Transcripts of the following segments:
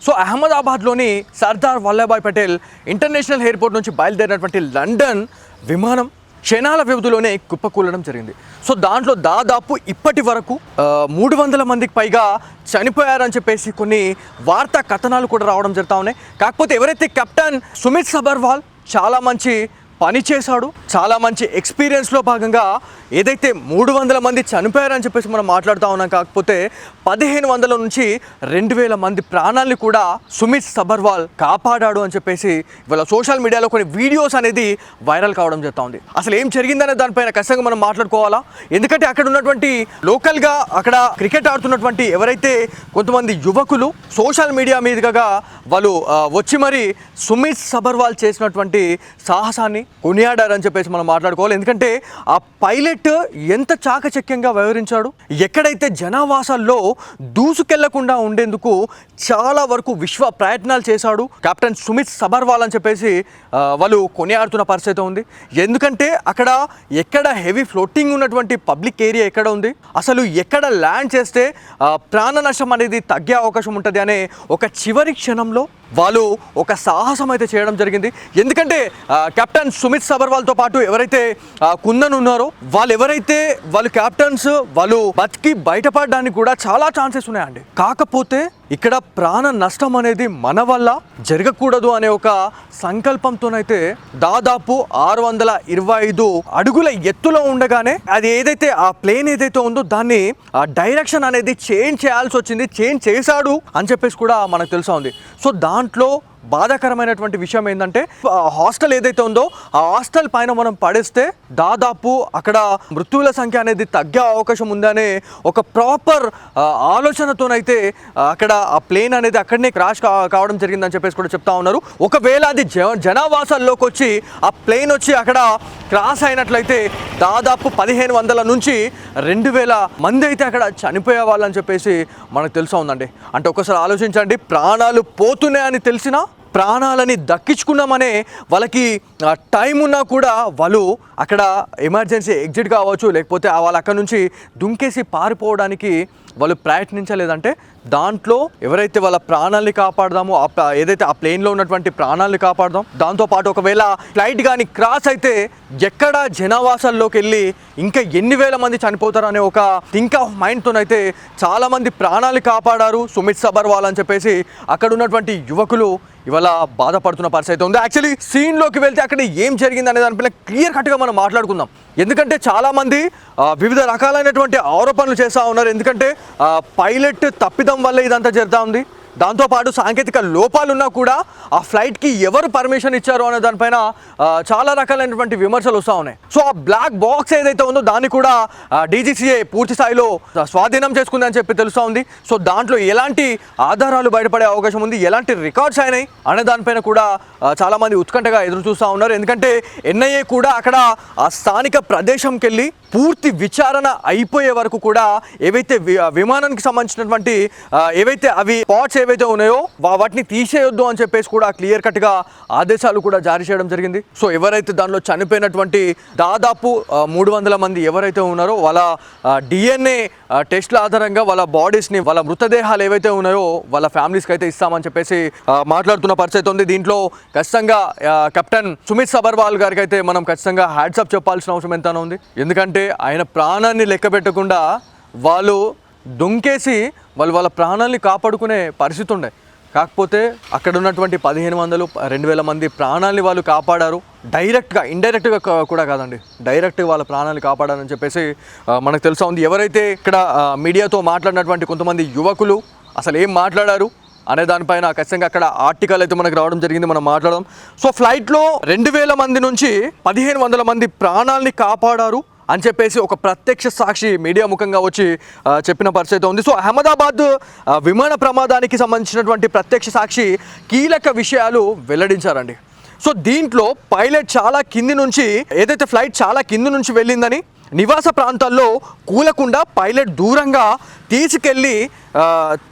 So అహ్మదాబాద్లోని Sardar Vallabhbhai Patel international airport నుంచి బయలుదేరినటువంటి లండన్ విమానం క్షణాల వ్యవధిలోనే కుప్పకూలడం జరిగింది. సో దాంట్లో దాదాపు ఇప్పటి వరకు 300 మందికి పైగా చనిపోయారని చెప్పేసి కొన్ని వార్తా కథనాలు కూడా రావడం జరుగుతూ ఉన్నాయి. కాకపోతే ఎవరైతే కెప్టెన్ సుమిత్ సబర్వాల్ చాలా మంచి పని చేశాడు, చాలా మంచి ఎక్స్పీరియన్స్లో భాగంగా ఏదైతే 300 మంది చనిపోయారని చెప్పేసి మనం మాట్లాడుతూ ఉన్నాం. కాకపోతే 1500 నుంచి 2000 మంది ప్రాణాలని కూడా సుమిత్ సబర్వాల్ కాపాడాడు అని చెప్పేసి ఇవాళ సోషల్ మీడియాలో కొన్ని వీడియోస్ అనేది వైరల్ కావడం జరుగుతూ ఉంది. అసలు ఏం జరిగిందనే దానిపైన ఖచ్చితంగా మనం మాట్లాడుకోవాలా. ఎందుకంటే అక్కడ ఉన్నటువంటి లోకల్గా అక్కడ క్రికెట్ ఆడుతున్నటువంటి ఎవరైతే కొంతమంది యువకులు సోషల్ మీడియా మీదుగా వాళ్ళు వచ్చి మరి సుమిత్ సబర్వాల్ చేసినటువంటి సాహసాన్ని కొనియాడారని చెప్పేసి మనం మాట్లాడుకోవాలి. ఎందుకంటే ఆ పైలట్ ఎంత చాకచక్యంగా వ్యవహరించాడు, ఎక్కడైతే జనావాసాల్లో దూసుకెళ్లకుండా ఉండేందుకు చాలా వరకు విశ్వ ప్రయత్నాలు చేశాడు కెప్టెన్ సుమిత్ సబర్వాల్ అని చెప్పేసి వాళ్ళు కొనియాడుతున్న పరిస్థితి ఉంది. ఎందుకంటే అక్కడ ఎక్కడ హెవీ ఫ్లోటింగ్ ఉన్నటువంటి పబ్లిక్ ఏరియా ఎక్కడ ఉంది, అసలు ఎక్కడ ల్యాండ్ చేస్తే ప్రాణ నష్టం అనేది తగ్గే అవకాశం ఉంటుంది అనే ఒక చివరి క్షణంలో వాళ్ళు ఒక సాహసం అయితే చేయడం జరిగింది. ఎందుకంటే కెప్టెన్ సుమిత్ సబర్వాల్తో పాటు ఎవరైతే కుందన్ ఉన్నారో వాళ్ళు క్యాప్టెన్స్ వాళ్ళు బతికి బయటపడడానికి కూడా చాలా ఛాన్సెస్ ఉన్నాయండి. కాకపోతే ఇక్కడ ప్రాణ నష్టం అనేది మన వల్ల జరగకూడదు అనే ఒక సంకల్పంతోనైతే దాదాపు 625 అడుగుల ఎత్తులో ఉండగానే అది ఏదైతే ఆ ప్లేన్ ఏదైతే ఉందో దాన్ని డైరెక్షన్ అనేది చేంజ్ చేయాల్సి వచ్చింది, చేంజ్ చేశాడు అని చెప్పేసి కూడా మనకు తెలుసా ఉంది. సో దాంట్లో బాధాకరమైనటువంటి విషయం ఏంటంటే హాస్టల్ ఏదైతే ఉందో ఆ హాస్టల్ పైన మనం పడేస్తే దాదాపు అక్కడ మృత్యువుల సంఖ్య అనేది తగ్గే అవకాశం ఉందనే ఒక ప్రాపర్ ఆలోచనతోనైతే అక్కడ ఆ ప్లేన్ అనేది అక్కడనే క్రాష్ కావడం జరిగిందని చెప్పేసి కూడా చెప్తా ఉన్నారు. ఒకవేళ అది జనావాసాల్లోకి వచ్చి ఆ ప్లేన్ వచ్చి అక్కడ క్రాష్ అయినట్లయితే దాదాపు 1500 నుంచి 2000 మంది అయితే అక్కడ చనిపోయే వాళ్ళని చెప్పేసి మనకు తెలుసా ఉందండి. అంటే ఒకసారి ఆలోచించండి, ప్రాణాలు పోతున్నాయని తెలిసినా ప్రాణాలని దక్కించుకున్నామనే వాళ్ళకి టైం ఉన్నా కూడా వాళ్ళు అక్కడ ఎమర్జెన్సీ ఎగ్జిట్ కావచ్చు, లేకపోతే వాళ్ళు అక్కడ నుంచి దుంకేసి పారిపోవడానికి వాళ్ళు ప్రయత్నించలేదంటే దాంట్లో ఎవరైతే వాళ్ళ ప్రాణాలని కాపాడదామో ఏదైతే ఆ ప్లేన్లో ఉన్నటువంటి ప్రాణాలని కాపాడదాం, దాంతోపాటు ఒకవేళ ఫ్లైట్ కానీ క్రాష్ అయితే ఎక్కడ జనావాసాల్లోకి వెళ్ళి ఇంకా ఎన్ని వేల మంది చనిపోతారు అనే ఒక థింక్ ఆఫ్ మైండ్తోనైతే చాలామంది ప్రాణాలు కాపాడారు సుమిత్ సబర్వాల్ అని చెప్పేసి అక్కడ ఉన్నటువంటి యువకులు ఇవాళ బాధపడుతున్న పరిస్థితి ఉంది. యాక్చువల్లీ సీన్లోకి వెళ్తే అక్కడ ఏం జరిగింది అనే దానిపైన క్లియర్ కట్గా మనం మాట్లాడుకుందాం. ఎందుకంటే చాలామంది వివిధ రకాలైనటువంటి ఆరోపణలు చేస్తూ ఉన్నారు. ఎందుకంటే పైలట్ తప్పిదం వల్ల ఇదంతా జరుగుతూ ఉంది, దాంతోపాటు సాంకేతిక లోపాలున్నా కూడా ఆ ఫ్లైట్కి ఎవరు పర్మిషన్ ఇచ్చారు అనే దానిపైన చాలా రకాలైనటువంటి విమర్శలు వస్తూ ఉన్నాయి. సో ఆ బ్లాక్ బాక్స్ ఏదైతే ఉందో దాన్ని కూడా DGCA పూర్తి స్థాయిలో స్వాధీనం చేసుకుంది అని చెప్పి తెలుస్తూ ఉంది. సో దాంట్లో ఎలాంటి ఆధారాలు బయటపడే అవకాశం ఉంది, ఎలాంటి రికార్డ్స్ అయినాయి అనే దానిపైన కూడా చాలామంది ఉత్కంఠగా ఎదురు చూస్తూ ఉన్నారు. ఎందుకంటే NIA కూడా అక్కడ ఆ స్థానిక ప్రదేశంకి వెళ్ళి పూర్తి విచారణ అయిపోయే వరకు కూడా ఏవైతే విమానానికి సంబంధించినటువంటి ఏవైతే అవి పార్ట్స్ ఏవైతే ఉన్నాయో వాటిని తీసేయొద్దు అని చెప్పేసి కూడా క్లియర్ కట్గా ఆదేశాలు కూడా జారీ చేయడం జరిగింది. సో ఎవరైతే దానిలో చనిపోయినటువంటి దాదాపు 300 మంది ఎవరైతే ఉన్నారో వాళ్ళ DNA టెస్ట్ల ఆధారంగా వాళ్ళ బాడీస్ని, వాళ్ళ మృతదేహాలు ఏవైతే ఉన్నాయో వాళ్ళ ఫ్యామిలీస్కి అయితే ఇస్తామని చెప్పేసి మాట్లాడుతున్న పరిస్థితి ఉంది. దీంట్లో ఖచ్చితంగా కెప్టెన్ సుమిత్ సబర్వాల్ గారికి అయితే మనం ఖచ్చితంగా హ్యాట్సప్ చెప్పాల్సిన అవసరం ఎంతైనా ఉంది. ఎందుకంటే ఆయన ప్రాణాన్ని లెక్క పెట్టకుండా వాళ్ళు దొంకేసి వాళ్ళ ప్రాణాన్ని కాపాడుకునే పరిస్థితి ఉండే. కాకపోతే అక్కడ ఉన్నటువంటి 1500-2000 మంది ప్రాణాలని వాళ్ళు కాపాడారు. డైరెక్ట్గా, ఇండైరెక్ట్గా కూడా కాదండి, డైరెక్ట్గా వాళ్ళ ప్రాణాలు కాపాడారని చెప్పేసి మనకు తెలుసా ఉంది. ఎవరైతే ఇక్కడ మీడియాతో మాట్లాడినటువంటి కొంతమంది యువకులు అసలు ఏం మాట్లాడారు అనే దానిపైన ఖచ్చితంగా అక్కడ ఆర్టికల్ అయితే మనకు రావడం జరిగింది, మనం మాట్లాడదాం. సో ఫ్లైట్లో 2000 మంది నుంచి 1500 మంది ప్రాణాలని కాపాడారు అని చెప్పేసి ఒక ప్రత్యక్ష సాక్షి మీడియా ముఖంగా వచ్చి చెప్పిన పరిస్థితి ఉంది. సో అహ్మదాబాద్ విమాన ప్రమాదానికి సంబంధించినటువంటి ప్రత్యక్ష సాక్షి కీలక విషయాలు వెల్లడించారండి. సో దీంట్లో పైలట్ చాలా కింది నుంచి ఏదైతే ఫ్లైట్ చాలా కింది నుంచి వెళ్ళిందని, నివాస ప్రాంతాల్లో కూలకుండా పైలట్ దూరంగా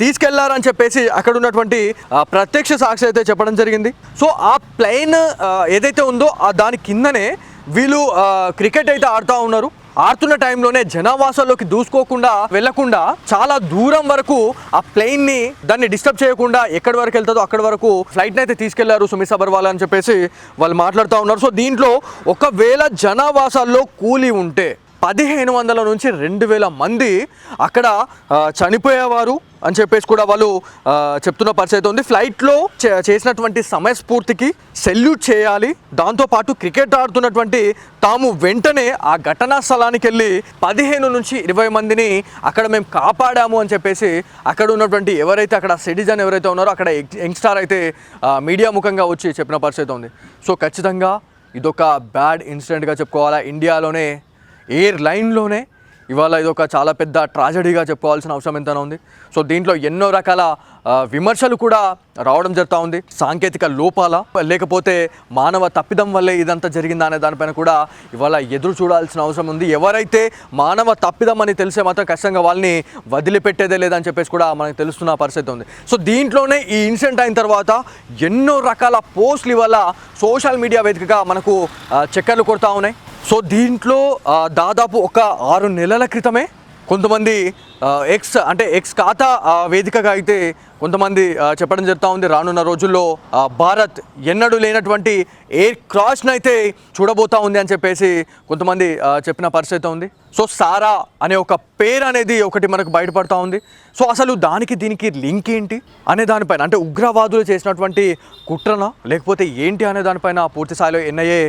తీసుకెళ్లారని చెప్పేసి అక్కడ ఉన్నటువంటి ప్రత్యక్ష సాక్షి అయితే చెప్పడం జరిగింది. సో ఆ ప్లేన్ ఏదైతే ఉందో దాని కిందనే వీళ్ళు క్రికెట్ అయితే ఆడుతూ ఉన్నారు. ఆడుతున్న టైంలోనే జనావాసాల్లోకి దూసుకోకుండా వెళ్లకుండా చాలా దూరం వరకు ఆ ప్లేన్ ని దాన్ని డిస్టర్బ్ చేయకుండా ఎక్కడి వరకు వెళ్తుందో అక్కడి వరకు ఫ్లైట్ ని అయితే తీసుకెళ్లారు సుమిత్ సబర్వాల్ అని చెప్పేసి వాళ్ళు మాట్లాడుతూ ఉన్నారు. సో దీంట్లో ఒకవేళ జనావాసాల్లో కూలి ఉంటే 1500 నుంచి 2000 మంది అక్కడ చనిపోయేవారు అని చెప్పేసి కూడా వాళ్ళు చెప్తున్న పరిస్థితి ఉంది. ఫ్లైట్లో చేసినటువంటి సమయస్ఫూర్తికి సెల్యూట్ చేయాలి. దాంతోపాటు క్రికెట్ ఆడుతున్నటువంటి తాము వెంటనే ఆ ఘటనా స్థలానికి వెళ్ళి 15 నుంచి 20 మందిని అక్కడ మేము కాపాడాము అని చెప్పేసి అక్కడ ఉన్నటువంటి ఎవరైతే అక్కడ సిటిజన్ ఎవరైతే ఉన్నారో అక్కడ యంగ్స్టార్ అయితే మీడియా ముఖంగా వచ్చి చెప్పిన పరిస్థితి ఉంది. సో ఖచ్చితంగా ఇదొక బ్యాడ్ ఇన్సిడెంట్గా చెప్పుకోవాలా. ఇండియాలోనే ఎయిర్లైన్లోనే ఇవాళ ఇదొక చాలా పెద్ద ట్రాజడీగా చెప్పుకోవాల్సిన అవసరం ఎంతైనా ఉంది. సో దీంట్లో ఎన్నో రకాల విమర్శలు కూడా రావడం జరుగుతూ ఉంది. సాంకేతిక లోపాల లేకపోతే మానవ తప్పిదం వల్లే ఇదంతా జరిగిందా అనే దానిపైన కూడా ఇవాళ ఎదురు చూడాల్సిన అవసరం ఉంది. ఎవరైతే మానవ తప్పిదం అని తెలిసే మాత్రం ఖచ్చితంగా వాళ్ళని వదిలిపెట్టేదే లేదని చెప్పేసి కూడా మనకు తెలుస్తున్న పరిస్థితి ఉంది. సో దీంట్లోనే ఈ ఇన్సిడెంట్ అయిన తర్వాత ఎన్నో రకాల పోస్టులు ఇవాళ సోషల్ మీడియా వేదికగా మనకు చక్కర్లు కొడతా ఉన్నాయి. సో దీంట్లో దాదాపు ఒక 6 నెలల క్రితమే కొంతమంది ఎక్స్ ఖాతా వేదికగా అయితే కొంతమంది చెప్పడం జరుగుతూ ఉంది. రానున్న రోజుల్లో భారత్ ఎన్నడూ లేనటువంటి ఎయిర్ క్రాష్ను అయితే చూడబోతా ఉంది అని చెప్పేసి కొంతమంది చెప్పిన పరిస్థితి ఉంది. సో సారా అనే ఒక పేరు అనేది ఒకటి మనకు బయటపడతా ఉంది. సో అసలు దానికి దీనికి లింక్ ఏంటి అనే దానిపైన, అంటే ఉగ్రవాదులు చేసినటువంటి కుట్రనా లేకపోతే ఏంటి అనే దానిపైన పూర్తి స్థాయిలో ఎన్ఐఏ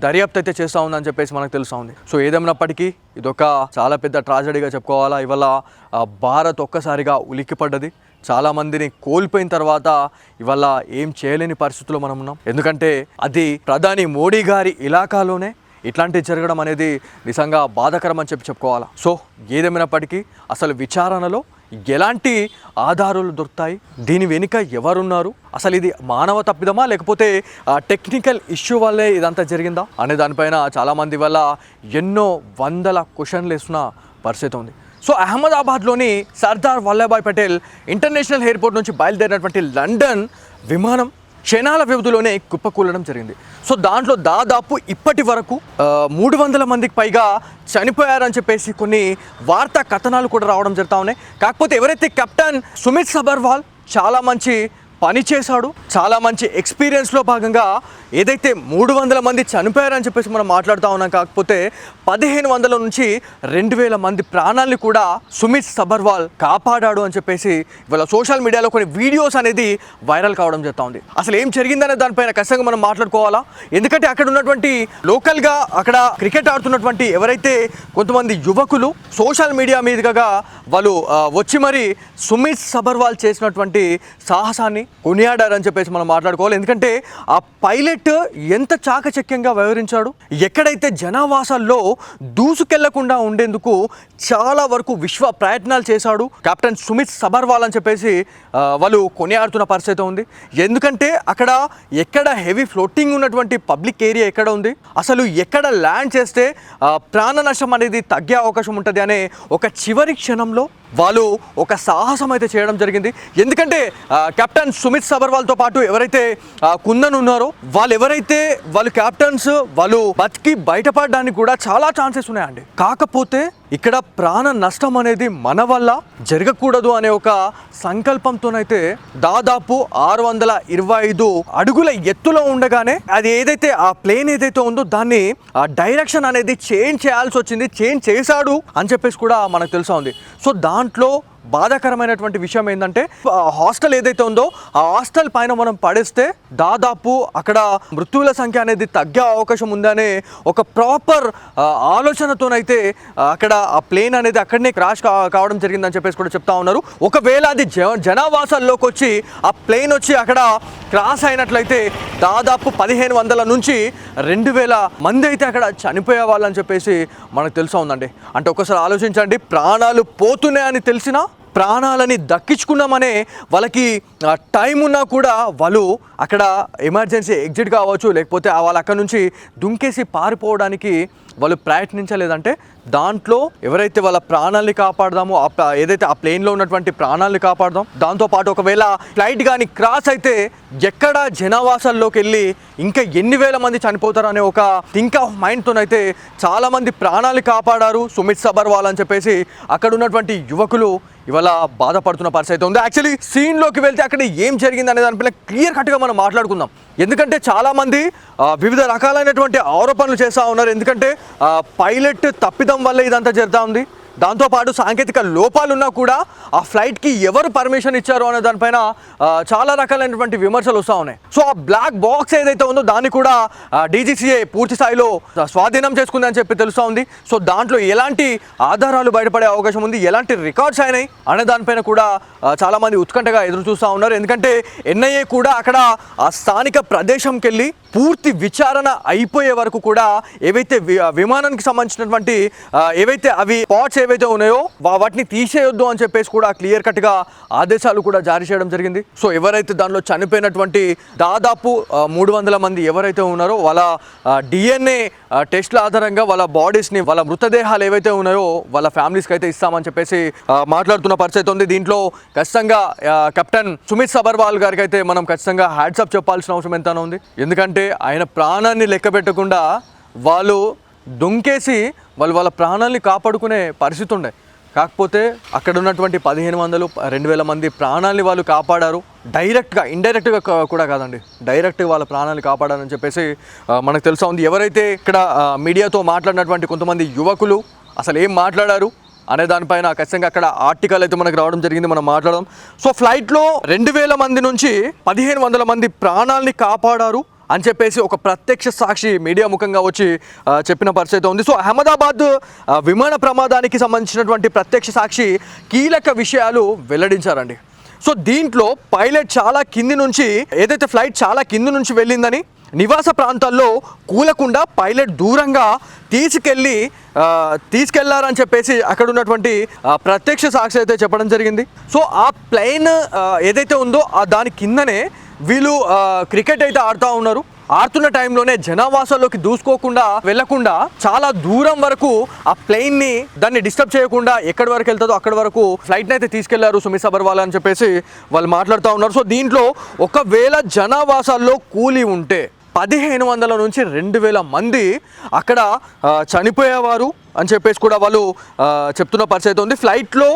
దర్యాప్తు అయితే చేస్తూ ఉందని చెప్పేసి మనకు తెలుస్తూ ఉంది. సో ఏదేమైనప్పటికీ ఇదొక చాలా పెద్ద ట్రాజడీగా చెప్పుకోవాలా. ఇవాళ భారత్ ఒక్కసారిగా ఉలిక్కిపడ్డది. చాలామందిని కోల్పోయిన తర్వాత ఇవాళ ఏం చేయలేని పరిస్థితుల్లో మనం ఉన్నాం. ఎందుకంటే అది ప్రధాని మోడీ గారి ఇలాకాలోనే ఇట్లాంటివి జరగడం అనేది నిజంగా బాధాకరం అని చెప్పుకోవాలా. సో ఏదేమైనప్పటికీ అసలు విచారణలో ఎలాంటి ఆధారాలు దొరుకుతాయి, దీని వెనుక ఎవరున్నారు, అసలు ఇది మానవ తప్పిదమా లేకపోతే టెక్నికల్ ఇష్యూ వల్లే ఇదంతా జరిగిందా అనే దానిపైన చాలామంది వల్ల ఎన్నో వందల క్వశ్చన్లు వేస్తున్న పరిస్థితి ఉంది. సో అహ్మదాబాద్లోని సర్దార్ వల్లభాయ్ పటేల్ ఇంటర్నేషనల్ ఎయిర్పోర్ట్ నుంచి బయలుదేరినటువంటి లండన్ విమానం క్షణాల వ్యవధిలోనే కుప్పకూలడం జరిగింది. సో దాంట్లో దాదాపు ఇప్పటి వరకు 300 మందికి పైగా చనిపోయారని చెప్పేసి కొన్ని వార్తా కథనాలు కూడా రావడం జరుగుతూ ఉన్నాయి. కాకపోతే ఎవరైతే కెప్టెన్ సుమిత్ సబర్వాల్ చాలా మంచి పని చేశాడు, చాలా మంచి ఎక్స్పీరియన్స్లో భాగంగా ఏదైతే 300 మంది చనిపోయారని చెప్పేసి మనం మాట్లాడుతూ ఉన్నాం. కాకపోతే 1500 నుంచి 2000 మంది ప్రాణాలని కూడా సుమిత్ సబర్వాల్ కాపాడాడు అని చెప్పేసి ఇవాళ సోషల్ మీడియాలో కొన్ని వీడియోస్ అనేది వైరల్ కావడం జరుగుతూ ఉంది. అసలు ఏం జరిగిందనే దానిపైన ఖచ్చితంగా మనం మాట్లాడుకోవాలా. ఎందుకంటే అక్కడ ఉన్నటువంటి లోకల్గా అక్కడ క్రికెట్ ఆడుతున్నటువంటి ఎవరైతే కొంతమంది యువకులు సోషల్ మీడియా మీదుగా వాళ్ళు వచ్చి మరి సుమిత్ సబర్వాల్ చేసినటువంటి సాహసాన్ని కొనియాడారని చెప్పేసి మనం మాట్లాడుకోవాలి. ఎందుకంటే ఆ పైలట్ ఎంత చాకచక్యంగా వ్యవహరించాడు, ఎక్కడైతే జనావాసాల్లో దూసుకెళ్లకుండా ఉండేందుకు చాలా వరకు విశ్వ ప్రయత్నాలు చేశాడు కెప్టెన్ సుమిత్ సబర్వాల్ అని చెప్పేసి వాళ్ళు కొనియాడుతున్న పరిస్థితి ఉంది. ఎందుకంటే అక్కడ ఎక్కడ హెవీ ఫ్లోటింగ్ ఉన్నటువంటి పబ్లిక్ ఏరియా ఎక్కడ ఉంది, అసలు ఎక్కడ ల్యాండ్ చేస్తే ప్రాణ నష్టం అనేది తగ్గే అవకాశం ఉంటుంది అనే ఒక చివరి క్షణంలో వాళ్ళు ఒక సాహసం అయితే చేయడం జరిగింది. ఎందుకంటే కెప్టెన్ సుమిత్ సబర్వాల్తో పాటు ఎవరైతే కుందన్ ఉన్నారో వాళ్ళు క్యాప్టెన్స్ వాళ్ళు బతికి బయటపడడానికి కూడా చాలా ఛాన్సెస్ ఉన్నాయండి. కాకపోతే ఇక్కడ ప్రాణ నష్టం అనేది మన వల్ల జరగకూడదు అనే ఒక సంకల్పంతోనైతే దాదాపు 625 అడుగుల ఎత్తులో ఉండగానే అది ఏదైతే ఆ ప్లేన్ ఏదైతే ఉందో దాన్ని డైరెక్షన్ అనేది చేంజ్ చేయాల్సి వచ్చింది, చేంజ్ చేశాడు అని చెప్పేసి కూడా మనకు తెలుసా ఉంది. సో దాంట్లో బాధాకరమైనటువంటి విషయం ఏంటంటే హాస్టల్ ఏదైతే ఉందో ఆ హాస్టల్ పైన మనం పడేస్తే దాదాపు అక్కడ మృత్యువుల సంఖ్య అనేది తగ్గే అవకాశం ఉందనే ఒక ప్రాపర్ ఆలోచనతోనైతే అక్కడ ఆ ప్లేన్ అనేది అక్కడనే క్రాష్ కావడం జరిగిందని చెప్పేసి కూడా చెప్తా ఉన్నారు. ఒకవేళ అది జనావాసాల్లోకి వచ్చి ఆ ప్లేన్ వచ్చి అక్కడ క్రాష్ అయినట్లయితే దాదాపు 1500 నుంచి 2000 మంది అయితే అక్కడ చనిపోయే వాళ్ళని చెప్పేసి మనకు తెలుసా ఉందండి. అంటే ఒకసారి ఆలోచించండి, ప్రాణాలు పోతున్నాయని తెలిసినా ప్రాణాలని దక్కించుకున్నామనే వాళ్ళకి టైం ఉన్నా కూడా వాళ్ళు అక్కడ ఎమర్జెన్సీ ఎగ్జిట్ కావచ్చు, లేకపోతే వాళ్ళు అక్కడ నుంచి దుంకేసి పారిపోవడానికి వాళ్ళు ప్రయత్నించలేదంటే దాంట్లో ఎవరైతే వాళ్ళ ప్రాణాలని కాపాడదామో ఏదైతే ఆ ప్లేన్లో ఉన్నటువంటి ప్రాణాలని కాపాడదాం, దాంతోపాటు ఒకవేళ ఫ్లైట్ కానీ క్రాస్ అయితే ఎక్కడ జనావాసాల్లోకి వెళ్ళి ఇంకా ఎన్ని వేల మంది చనిపోతారు అనే ఒక థింక్ ఆఫ్ మైండ్తోనైతే చాలామంది ప్రాణాలు కాపాడారు సుమిత్ సబర్వాల్ అని చెప్పేసి అక్కడ ఉన్నటువంటి యువకులు ఇవాళ బాధపడుతున్న పరిస్థితి ఉంది. యాక్చువల్లీ సీన్లోకి వెళ్తే అక్కడ ఏం జరిగింది అనే దానిపైన క్లియర్ కట్గా మనం మాట్లాడుకుందాం. ఎందుకంటే చాలామంది వివిధ రకాలైనటువంటి ఆరోపణలు చేస్తూ ఉన్నారు. ఎందుకంటే పైలట్ తప్పిదం వల్ల ఇదంతా జరుగుతూ ఉంది. దాంతోపాటు సాంకేతిక లోపాలున్నా కూడా ఆ ఫ్లైట్కి ఎవరు పర్మిషన్ ఇచ్చారు అనే దానిపైన చాలా రకాలైనటువంటి విమర్శలు వస్తూ ఉన్నాయి. సో ఆ బ్లాక్ బాక్స్ ఏదైతే ఉందో దాన్ని కూడా డీజీసీఏ పూర్తి స్థాయిలో స్వాధీనం చేసుకుంది అని చెప్పి తెలుస్తూ ఉంది. సో దాంట్లో ఎలాంటి ఆధారాలు బయటపడే అవకాశం ఉంది, ఎలాంటి రికార్డ్స్ అయినాయి అనే దానిపైన కూడా చాలామంది ఉత్కంఠగా ఎదురు చూస్తూ ఉన్నారు. ఎందుకంటే ఎన్ఐఏ కూడా అక్కడ ఆ స్థానిక ప్రదేశంకి వెళ్ళి పూర్తి విచారణ అయిపోయే వరకు కూడా ఏవైతే విమానానికి సంబంధించినటువంటి ఏవైతే అవి పార్ట్స్ ఏవైతే ఉన్నాయో వాటిని తీసేయొద్దు అని చెప్పేసి కూడా క్లియర్ కట్గా ఆదేశాలు కూడా జారీ చేయడం జరిగింది. సో ఎవరైతే దానిలో చనిపోయినటువంటి దాదాపు 300 మంది ఎవరైతే ఉన్నారో వాళ్ళ డిఎన్ఏ టెస్ట్ల ఆధారంగా వాళ్ళ బాడీస్ని, వాళ్ళ మృతదేహాలు ఏవైతే ఉన్నాయో వాళ్ళ ఫ్యామిలీస్కి అయితే ఇస్తామని చెప్పేసి మాట్లాడుతున్న పరిస్థితి ఉంది. దీంట్లో ఖచ్చితంగా కెప్టెన్ సుమిత్ సబర్వాల్ గారికి అయితే మనం ఖచ్చితంగా హ్యాట్సప్ చెప్పాల్సిన అవసరం ఎంతైనా ఉంది. ఎందుకంటే ఆయన ప్రాణాన్ని లెక్క పెట్టకుండా వాళ్ళు దొంకేసి వాళ్ళ ప్రాణాన్ని కాపాడుకునే పరిస్థితి ఉండే. కాకపోతే అక్కడ ఉన్నటువంటి 1500-2000 మంది ప్రాణాలని వాళ్ళు కాపాడారు. డైరెక్ట్గా, ఇండైరెక్ట్గా కూడా కాదండి, డైరెక్ట్గా వాళ్ళ ప్రాణాలు కాపాడారని చెప్పేసి మనకు తెలుసా ఉంది. ఎవరైతే ఇక్కడ మీడియాతో మాట్లాడినటువంటి కొంతమంది యువకులు అసలు ఏం మాట్లాడారు అనే దానిపైన ఖచ్చితంగా అక్కడ ఆర్టికల్ అయితే మనకు రావడం జరిగింది, మనం మాట్లాడడం. సో ఫ్లైట్లో 2000 మంది నుంచి 1500 మంది ప్రాణాలని కాపాడారు అని చెప్పేసి ఒక ప్రత్యక్ష సాక్షి మీడియా ముఖంగా వచ్చి చెప్పిన పరిస్థితి ఉంది. సో అహ్మదాబాద్ విమాన ప్రమాదానికి సంబంధించినటువంటి ప్రత్యక్ష సాక్షి కీలక విషయాలు వెల్లడించారండి. సో దీంట్లో పైలట్ చాలా కింది నుంచి, ఏదైతే ఫ్లైట్ చాలా కింది నుంచి వెళ్ళిందని, నివాస ప్రాంతాల్లో కూలకుండా పైలట్ దూరంగా తీసుకెళ్లారని చెప్పేసి అక్కడ ఉన్నటువంటి ప్రత్యక్ష సాక్షి అయితే చెప్పడం జరిగింది. సో ఆ ప్లేన్ ఏదైతే ఉందో దాని కిందనే వీళ్ళు క్రికెట్ అయితే ఆడుతూ ఉన్నారు. ఆడుతున్న టైంలోనే జనావాసాల్లోకి దూసుకోకుండా వెళ్లకుండా చాలా దూరం వరకు ఆ ప్లేన్ని దాన్ని డిస్టర్బ్ చేయకుండా ఎక్కడి వరకు వెళ్తుందో అక్కడి వరకు ఫ్లైట్ని అయితే తీసుకెళ్లారు సుమిత్ సబర్వాల్ అని చెప్పేసి వాళ్ళు మాట్లాడుతూ ఉన్నారు. సో దీంట్లో ఒకవేళ జనావాసాల్లో కూలి ఉంటే 1500 నుంచి 2000 మంది అక్కడ చనిపోయేవారు అని చెప్పేసి కూడా వాళ్ళు చెప్తున్న పరిస్థితి ఉంది. ఫ్లైట్లో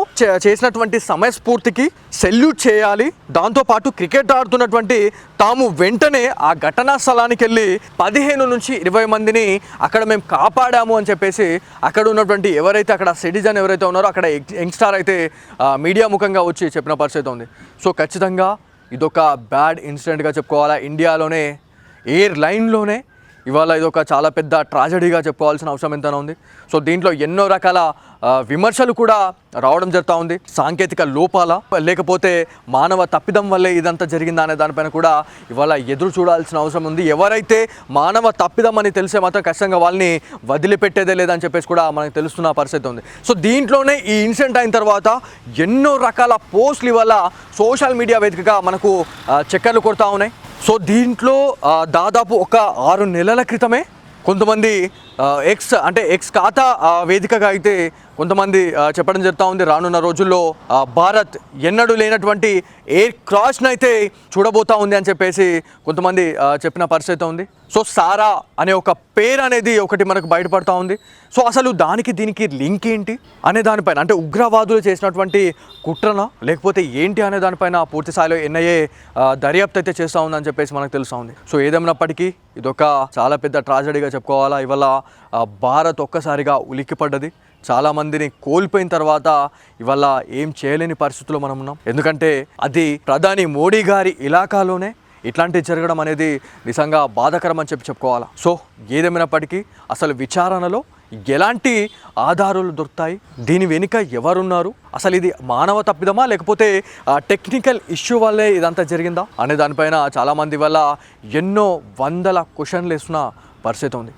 చేసినటువంటి సమయస్ఫూర్తికి సెల్యూట్ చేయాలి. దాంతోపాటు క్రికెట్ ఆడుతున్నటువంటి తాము వెంటనే ఆ ఘటనా స్థలానికి వెళ్ళి 15 నుంచి 20 మందిని అక్కడ మేము కాపాడాము అని చెప్పేసి అక్కడ ఉన్నటువంటి ఎవరైతే అక్కడ సిటిజన్ ఎవరైతే ఉన్నారో అక్కడ యంగ్స్టార్ అయితే మీడియా ముఖంగా వచ్చి చెప్పిన పరిస్థితి ఉంది. సో ఖచ్చితంగా ఇదొక బ్యాడ్ ఇన్సిడెంట్గా చెప్పుకోవాలా. ఇండియాలోనే ఎయిర్లైన్లోనే ఇవాళ ఇదొక చాలా పెద్ద ట్రాజడీగా చెప్పుకోవాల్సిన అవసరం ఎంతైనా ఉంది. సో దీంట్లో ఎన్నో రకాల విమర్శలు కూడా రావడం జరుగుతూ ఉంది. సాంకేతిక లోపాల లేకపోతే మానవ తప్పిదం వల్లే ఇదంతా జరిగిందా అనే దానిపైన కూడా ఇవాళ ఎదురు చూడాల్సిన అవసరం ఉంది. ఎవరైతే మానవ తప్పిదం అని తెలిసే మాత్రం ఖచ్చితంగా వాళ్ళని వదిలిపెట్టేదే లేదని చెప్పేసి కూడా మనకు తెలుస్తున్న పరిస్థితి ఉంది. సో దీంట్లోనే ఈ ఇన్సిడెంట్ అయిన తర్వాత ఎన్నో రకాల పోస్టులు ఇవాళ సోషల్ మీడియా వేదికగా మనకు చక్కర్లు కొడతా ఉన్నాయి. సో దీంట్లో దాదాపు ఒక 6 నెలల క్రితమే కొంతమంది ఎక్స్ ఖాతా వేదికగా అయితే కొంతమంది చెప్పడం జరుగుతూ ఉంది. రానున్న రోజుల్లో భారత్ ఎన్నడూ లేనటువంటి ఎయిర్ క్రాష్ని అయితే చూడబోతా ఉంది అని చెప్పేసి కొంతమంది చెప్పిన పరిస్థితి ఉంది. సో సారా అనే ఒక పేరు అనేది ఒకటి మనకు బయటపడతా ఉంది. సో అసలు దానికి దీనికి లింక్ ఏంటి అనే దానిపైన, అంటే ఉగ్రవాదులు చేసినటువంటి కుట్రనా లేకపోతే ఏంటి అనే దానిపైన పూర్తి స్థాయిలో ఎన్ఐఏ దర్యాప్తు అయితే చేస్తూ ఉందని చెప్పేసి మనకు తెలుస్తూ ఉంది. సో ఏదేమైనప్పటికీ ఇదొక చాలా పెద్ద ట్రాజడీగా చెప్పుకోవాలా. ఇవాళ భారత్ ఒక్కసారిగా ఉలిక్కిపడ్డది. చాలామందిని కోల్పోయిన తర్వాత ఇవాళ ఏం చేయలేని పరిస్థితుల్లో మనం ఉన్నాం. ఎందుకంటే అది ప్రధాని మోడీ గారి ఇలాకాలోనే ఇట్లాంటివి జరగడం అనేది నిజంగా బాధాకరం అని చెప్పుకోవాలా. సో ఏదేమైనప్పటికీ అసలు విచారణలో ఎలాంటి ఆధారాలు దొరుకుతాయి, దీని వెనుక ఎవరున్నారు, అసలు ఇది మానవ తప్పిదమా లేకపోతే టెక్నికల్ ఇష్యూ వల్లే ఇదంతా జరిగిందా అనే దానిపైన చాలామంది వల్ల ఎన్నో వందల క్వశ్చన్లు వేస్తున్న పరిస్థితి ఉంది.